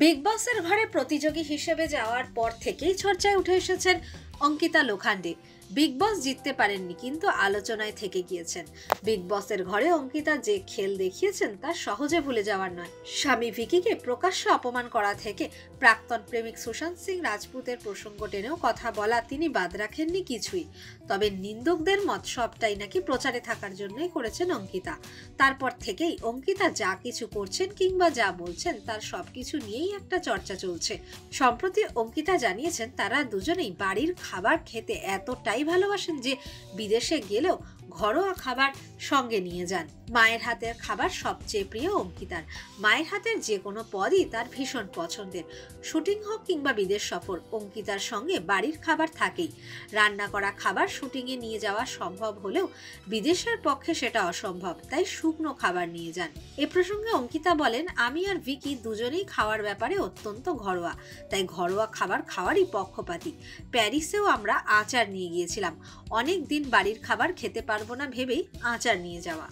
Big বসের ঘরে প্রতিযোগী হিসেবে যাওয়ার পর থেকেই চর্চায় উঠে এসেছেন অঙ্কিতা লোখান্ডে। বিগ বস জিততে পারেননি, কিন্তু আলোচনায় থেকে গিয়েছেন। বিগ বসের ঘরে অঙ্কিতা যে খেল দেখিয়েছেন তা সহজে ভুলে যাওয়ার নয়। স্বামী ভিকিকে প্রকাশ্যে অপমান করা থেকে প্রাক্তন প্রেমিক সুশান্ত সিং রাজপুতের প্রসঙ্গ টেনেও কথা বলা তিনি বাদ রাখেননি কিছুই। তবে নিন্দুকদের মত সবটাই নাকি প্রচারে থাকার জন্যই করেছেন অঙ্কিতা। তারপর থেকেই অঙ্কিতা যা কিছু করছেন কিংবা যা বলছেন তার সবকিছু নিয়েই একটা চর্চা চলছে। সম্প্রতি অঙ্কিতা জানিয়েছেন তারা দুজনেই বাড়ির খাবার খেতে এতটাই ভালোবাসেন যে বিদেশে গেলেও ঘরোয়া খাবার সঙ্গে নিয়ে যান। মায়ের হাতের খাবার সবচেয়ে প্রিয় অঙ্কিতার। মায়ের হাতের যে কোনো পদই তার ভীষণ পছন্দের। শুটিং হোক কিংবা বিদেশ সফর, অঙ্কিতার সঙ্গে বাড়ির খাবার থাকেই। রান্না করা খাবার শুটিংয়ে নিয়ে যাওয়া সম্ভব হলেও বিদেশের পক্ষে সেটা অসম্ভব, তাই শুকনো খাবার নিয়ে যান। এ প্রসঙ্গে অঙ্কিতা বলেন, আমি আর ভিকি দুজনেই খাওয়ার ব্যাপারে অত্যন্ত ঘরোয়া, তাই ঘরোয়া খাবার খাওয়ারই পক্ষপাতী। প্যারিসেও আমরা আচার নিয়ে গিয়েছিলাম। অনেক দিন বাড়ির খাবার খেতে পারবো না ভেবেই আচার নিয়ে যাওয়া।